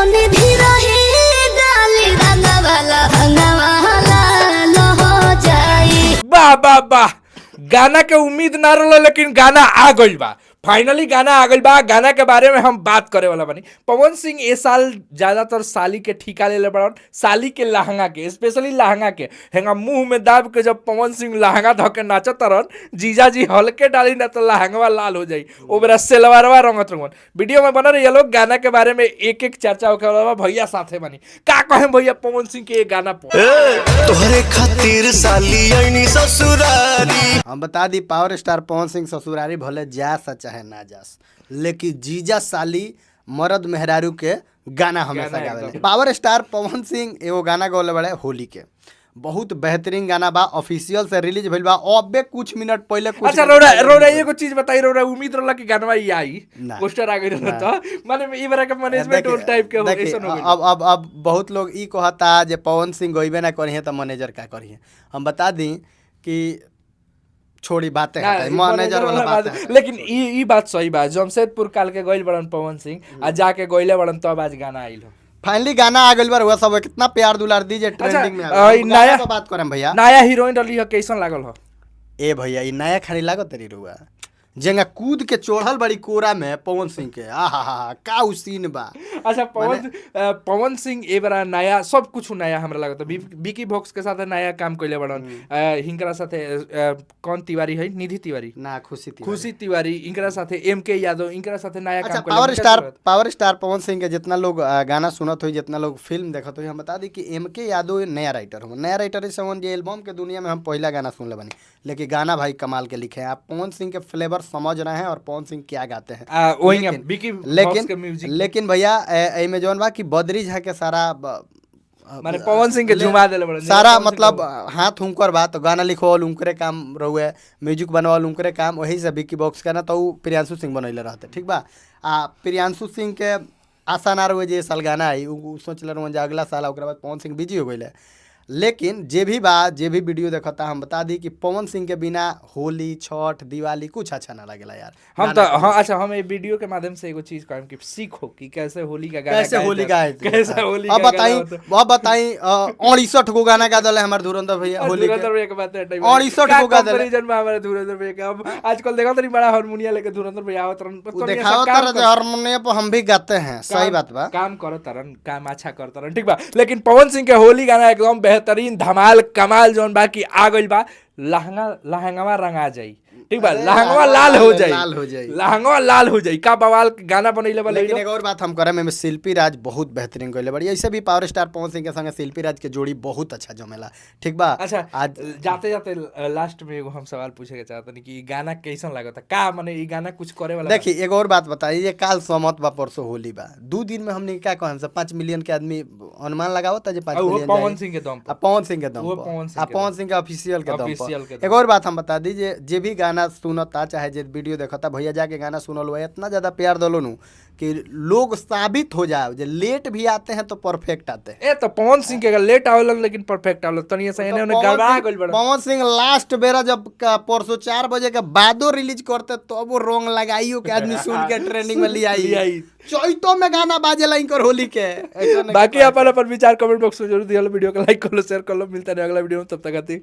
तोनी धीरा ही डाली रंगवाला हो जाई। वाह वाह वाह, गाना के उम्मीद ना रहो लेकिन गाना आ गइल बा। फाइनली गाना आ गइल बा। गाना के बारे में हम बात करे वाला बानी। पवन सिंह ए साल ज्यादातर साली के ठिका ले बड़न, साली के लहंगा के, स्पेशली लहंगा के। हेंगा मुंह में दाब के जब पवन सिंह लहंगा धके नाचत तरन, जीजा जी हल्के डाली ना तो लहंगवा लाल हो जाई। ओबरा सेलवारवा रंगत रंगन। वीडियो में बना रही लोग गाना के बारे में एक एक चर्चा होके वाला बा। भैया साथे बानी, का कहे भैया पवन सिंह के ये गाना पर तोहरे खातिर साली आईनी ससुरारी। हम बता the power star Pawan Singh ससुरारी भले जा चाहे ना जास, लेकिन जीजा साली मर्द मेहरारू के गाना हमेशा गावे। पावर स्टार पवन सिंह एगो गाना गौले बड़े होली के, बहुत बेहतरीन गाना बा। ऑफिशियल से रिलीज भइल बा अबे कुछ मिनट पहले। कुछ अच्छा रोड़ा एगो चीज बताई। रोड़ा उम्मीद रहला कि गानवा ई आई, ना। पोस्टर आ गइल रहता, माने ई बार के मैनेजमेंट उन टाइप के हो ऐसन हो गइल। अब बहुत लोग ई कहता जे पवन सिंह गइबे ना करिए तो मैनेजर का करिए। हम बता दी कि छोड़ी बातें मैनेजर वाला बात है। लेकिन ई बात सही बा। जमशेदपुर काल के गइल बड़न पवन सिंह आ जाके गइले बड़न तब आज गाना आइल हो। फाइनली गाना आ गइल बार हुआ सब कितना प्यार दुलार दीजिए ट्रेंडिंग में आ गइल। नया तो बात करम भैया, नया हीरोइन रही है, कैसन लागल हो? ए भैया ई नया खाली लागत तेरी रुआ जेंगा कूद के चढ़ल बड़ी कोरा में पवन सिंह के। आहा का उ सीन बा। अच्छा पवन सिंह ए बार नया सब कुछ नया हमरा लागत। विकी भॉक्स के साथ नया काम कइले बड़न। हिंकरा साथे कौन तिवारी है, निधि तिवारी ना खुशी तिवारी, इनकरा साथे एमके यादव, इनकरा साथे नया काम कइले। पावर स्टार पवन सिंह के जितना लोग गाना सुनत होई, जितना लोग फिल्म देखत होई, हम बता दी कि एमके यादव नया राइटर हो। नया राइटर से जे एल्बम के दुनिया में हम पहला गाना सुनले बनी, लेकिन गाना भाई कमाल के लिखे हैं। आप पवन सिंह के फ्लेवर समझ रहे हैं और पवन सिंह क्या गाते हैं। लेकिन भैया एमे जौन बा कि बद्री झा के सारा माने पवन सिंह के झुमा देले बड़न सारा, मतलब हाथ उनकर बा। तो गाना लिखवाल उनकरे काम रहुए, म्यूजिक बनवाल उनकरे काम, वही से विकी बॉक्स का ना तो प्रियांशु सिंह बनैले रहते। ठीक बा। प्रियांशु सिंह के आशा ना रहुए जे साल गाना आई, सोचले रहुए अगला साल, ओकरा बाद पवन सिंह बिजी हो गइले। लेकिन जे भी वीडियो देखता, हम बता दी कि पवन सिंह के बिना होली, छठ, दिवाली कुछ अच्छा ना लगेला यार। हम तो अच्छा हम ये वीडियो के माध्यम से एगो चीज कहम कि सीखो कि कैसे होली का गाना, कैसे होली गाए, कैसे होली अब बताई 68 गो गाना गा दले हमार धुरंधर भैया होली के। 68 गो गा दले कंपैरिजन में हमारे धुरंधर भैया के। अब आजकल देखा तनी बड़ा हारमोनिया लेके धुरंधर भैया आवत रहन, तो दिखाओ तर हारमोनियम पर हम भी गाते हैं। सही बात बा, काम करत रहन, काम अच्छा करत रहन। ठीक बा। लेकिन पवन सिंह के होली गाना एकदम बेहतरीन धमाल कमाल जौन बा कि आ गइल बा। लहंगवा रंगा जाई। ठीक बा, लहंगवा लाल हो जाई, लहंगवा लाल हो जाई। का बवाल गाना बनैले बा। लेकिन एक और बात हम करे में शिल्पी राज बहुत बेहतरीन गइले बड़ी। ऐसे भी पावर स्टार पवन सिंह के संगे शिल्पी राज के जोड़ी बहुत अच्छा जमेला। ठीक बा। अच्छा आज जाते जाते लास्ट में एगो हम सवाल पूछे के चाहतनी कि गाना कैसन लागता, का माने ई गाना कुछ करे वाला? देखी एक और बात बताइए, ये काल समत बा, परसों होली बा, 2 दिन में हमने क्या कहन से 5 मिलियन के आदमी अनुमान लगावत है जे 5 मिलियन पवन सिंह के दम पर, पवन सिंह के दम पर, पवन सिंह के ऑफिशियल के दम पर। एक और बात हम बता दीजिए, जे भी गाना सुनता चाहे जे वीडियो देखता, भैया जाके गाना सुनल हुआ, इतना ज्यादा प्यार दलो नु कि लोग साबित हो जाए जे लेट भी आते हैं तो परफेक्ट आते हैं। तो पवन सिंह के लेट आवलन लेकिन परफेक्ट आवलन। तनिया से एने ओने गड़बड़ा गइल बड़ा। पवन सिंह लास्ट बेरा जब परसों 4 बजे के बादो रिलीज करते तो वो रॉन्ग लगाइयो के आदमी सुन के ट्रेंडिंग में लियाई। चैतो में गाना बाजेला इनकर होली के। बाकी अपन विचार कमेंट बॉक्स में जरूर दियो। वीडियो को लाइक कर लो, शेयर कर लो। मिलता है अगला वीडियो में, तब तक आती।